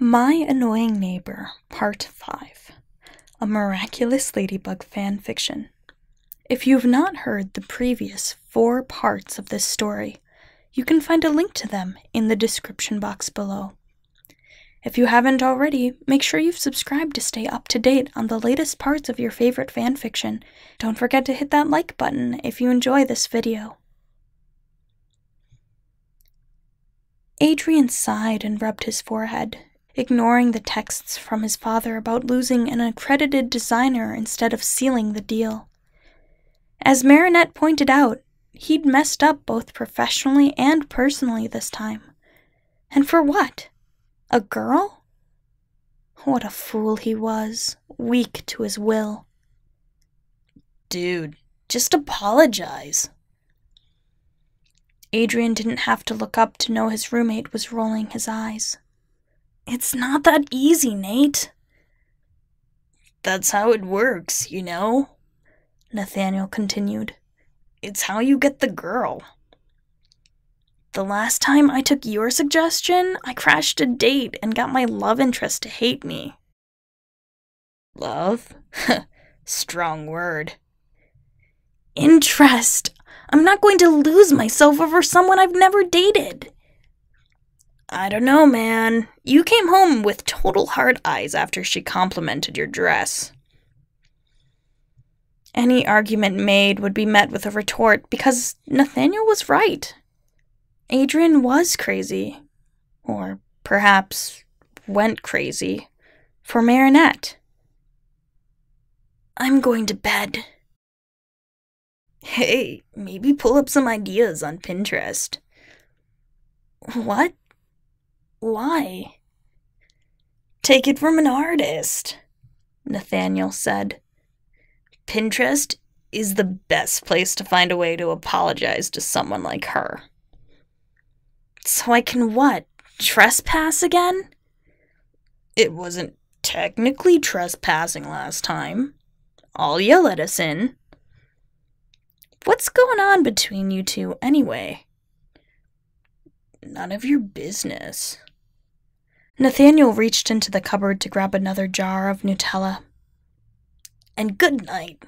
My Annoying Neighbor, Part 5, a Miraculous Ladybug Fanfiction. If you've not heard the previous 4 parts of this story, you can find a link to them in the description box below. If you haven't already, make sure you've subscribed to stay up to date on the latest parts of your favorite fanfiction. Don't forget to hit that like button if you enjoy this video. Adrien sighed and rubbed his forehead, ignoring the texts from his father about losing an accredited designer instead of sealing the deal. As Marinette pointed out, he'd messed up both professionally and personally this time. And for what? A girl? What a fool he was, weak to his will. Dude, just apologize. Adrien didn't have to look up to know his roommate was rolling his eyes. It's not that easy, Nate. That's how it works, you know? Nathaniel continued. It's how you get the girl. The last time I took your suggestion, I crashed a date and got my love interest to hate me. Love? Strong word. Interest. I'm not going to lose myself over someone I've never dated. I don't know, man. You came home with total hard eyes after she complimented your dress. Any argument made would be met with a retort because Nathaniel was right. Adrien was crazy, or perhaps went crazy, for Marinette. I'm going to bed. Hey, maybe pull up some ideas on Pinterest. What? Why? Take it from an artist, Nathaniel said. Pinterest is the best place to find a way to apologize to someone like her. So I can what? Trespass again? It wasn't technically trespassing last time. I'll yell at us in. What's going on between you two anyway? None of your business. Nathaniel reached into the cupboard to grab another jar of Nutella. And good night.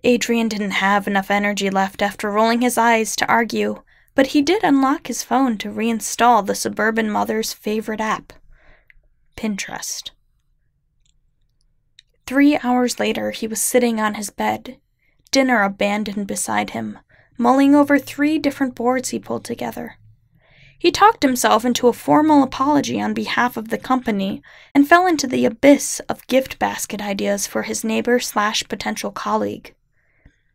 Adrien didn't have enough energy left after rolling his eyes to argue, but he did unlock his phone to reinstall the suburban mother's favorite app, Pinterest. 3 hours later, he was sitting on his bed, dinner abandoned beside him, mulling over 3 different boards he pulled together. He talked himself into a formal apology on behalf of the company and fell into the abyss of gift basket ideas for his neighbor/potential colleague.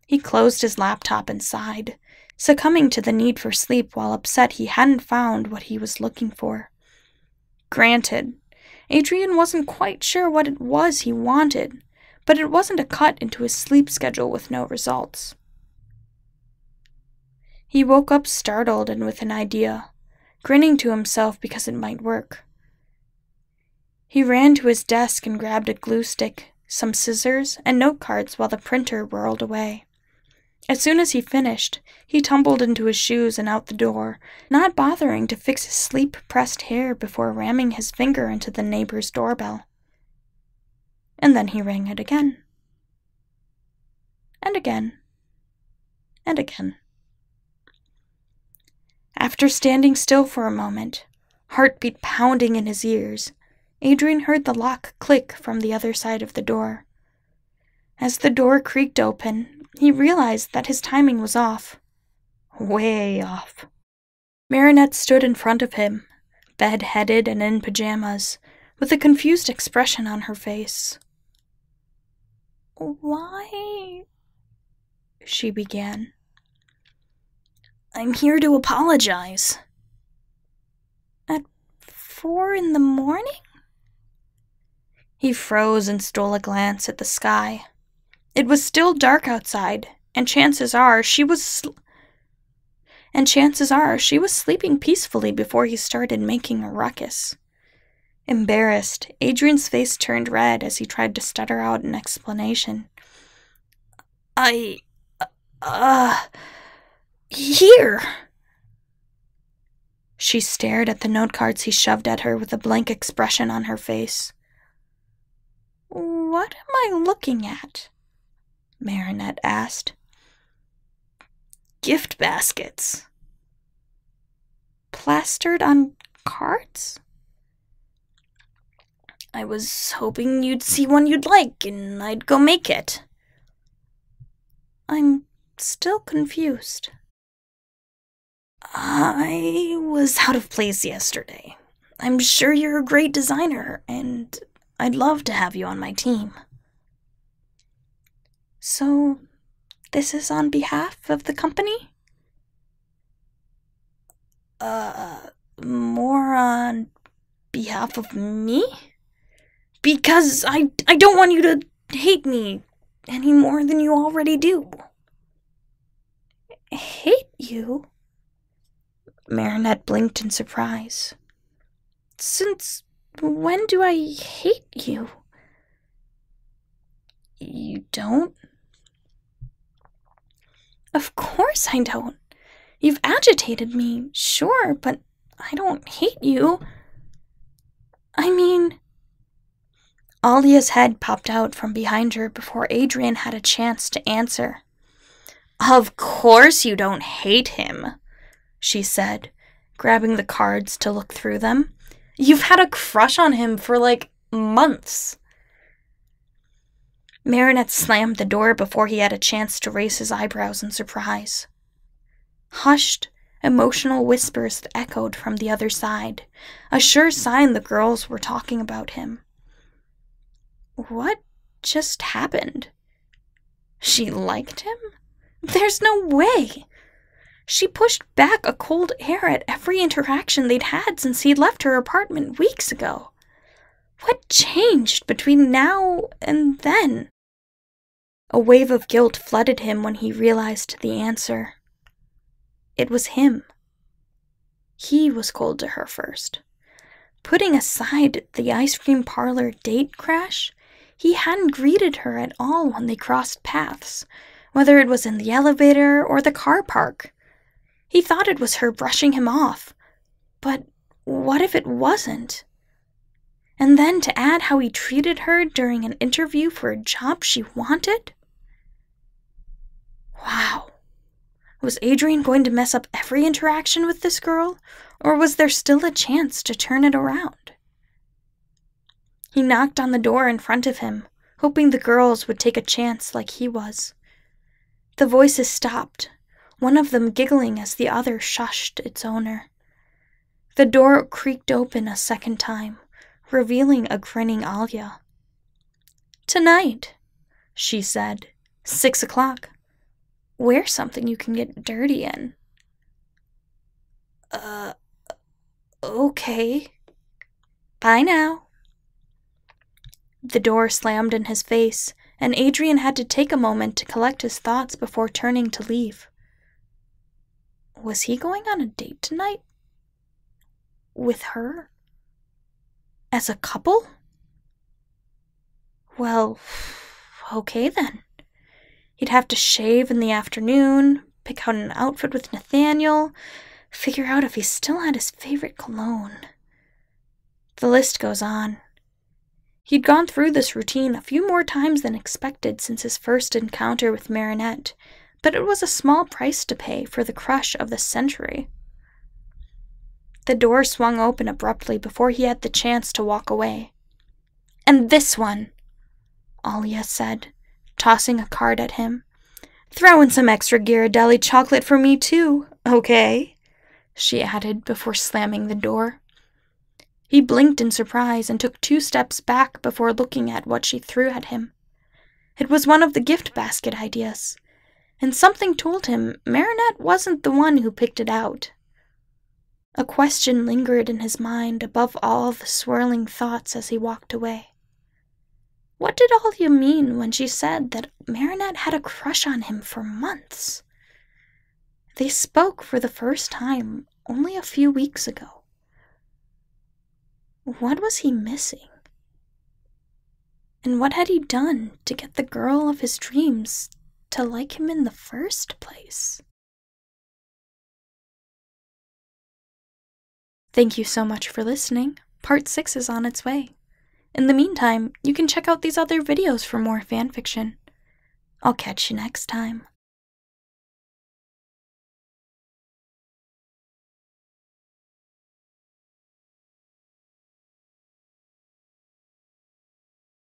He closed his laptop and sighed, succumbing to the need for sleep while upset he hadn't found what he was looking for. Granted, Adrien wasn't quite sure what it was he wanted, but it wasn't a cut into his sleep schedule with no results. He woke up startled and with an idea, grinning to himself because it might work. He ran to his desk and grabbed a glue stick, some scissors, and note cards while the printer whirled away. As soon as he finished, he tumbled into his shoes and out the door, not bothering to fix his sleep-pressed hair before ramming his finger into the neighbor's doorbell. And then he rang it again. And again. And again. After standing still for a moment, heartbeat pounding in his ears, Adrien heard the lock click from the other side of the door. As the door creaked open, he realized that his timing was off. Way off. Marinette stood in front of him, bed-headed and in pajamas, with a confused expression on her face. "Why?" she began. I'm here to apologize. At 4 a.m? He froze and stole a glance at the sky. It was still dark outside, and chances are she was sleeping peacefully before he started making a ruckus. Embarrassed, Adrien's face turned red as he tried to stutter out an explanation. Here! She stared at the note cards he shoved at her with a blank expression on her face. "What am I looking at?" Marinette asked. "Gift baskets." "Plastered on cards?" "I was hoping you'd see one you'd like, and I'd go make it." I'm still confused. "I was out of place yesterday. I'm sure you're a great designer, and I'd love to have you on my team." "So, this is on behalf of the company?" More on behalf of me? Because I don't want you to hate me any more than you already do." "Hate you?" Marinette blinked in surprise. "Since when do I hate you?" "You don't?" "Of course I don't. You've agitated me, sure, but I don't hate you. I mean..." Alia's head popped out from behind her before Adrien had a chance to answer. "Of course you don't hate him," she said, grabbing the cards to look through them. "You've had a crush on him for, months." Marinette slammed the door before he had a chance to raise his eyebrows in surprise. Hushed, emotional whispers echoed from the other side, a sure sign the girls were talking about him. What just happened? She liked him? There's no way! She pushed back a cold air at every interaction they'd had since he'd left her apartment weeks ago. What changed between now and then? A wave of guilt flooded him when he realized the answer. It was him. He was cold to her first. Putting aside the ice cream parlor date crash, he hadn't greeted her at all when they crossed paths, whether it was in the elevator or the car park. He thought it was her brushing him off, but what if it wasn't? And then to add how he treated her during an interview for a job she wanted? Wow. Was Adrien going to mess up every interaction with this girl, or was there still a chance to turn it around? He knocked on the door in front of him, hoping the girls would take a chance like he was. The voices stopped, one of them giggling as the other shushed its owner. The door creaked open a second time, revealing a grinning Alia. "Tonight," she said, 6 o'clock. "Wear something you can get dirty in." Okay. Bye now." The door slammed in his face, and Adrien had to take a moment to collect his thoughts before turning to leave. Was he going on a date tonight? With her? As a couple? Well, okay then. He'd have to shave in the afternoon, pick out an outfit with Nathaniel, figure out if he still had his favorite cologne. The list goes on. He'd gone through this routine a few more times than expected since his first encounter with Marinette, but it was a small price to pay for the crush of the century. The door swung open abruptly before he had the chance to walk away. "And this one," Alia said, tossing a card at him. "Throw in some extra Ghirardelli chocolate for me too, okay?" she added before slamming the door. He blinked in surprise and took 2 steps back before looking at what she threw at him. It was one of the gift basket ideas, and something told him Marinette wasn't the one who picked it out. A question lingered in his mind above all the swirling thoughts as he walked away. What did Alia mean when she said that Marinette had a crush on him for months? They spoke for the first time only a few weeks ago. What was he missing? And what had he done to get the girl of his dreams to like him in the first place? Thank you so much for listening. Part 6 is on its way. In the meantime, you can check out these other videos for more fanfiction. I'll catch you next time.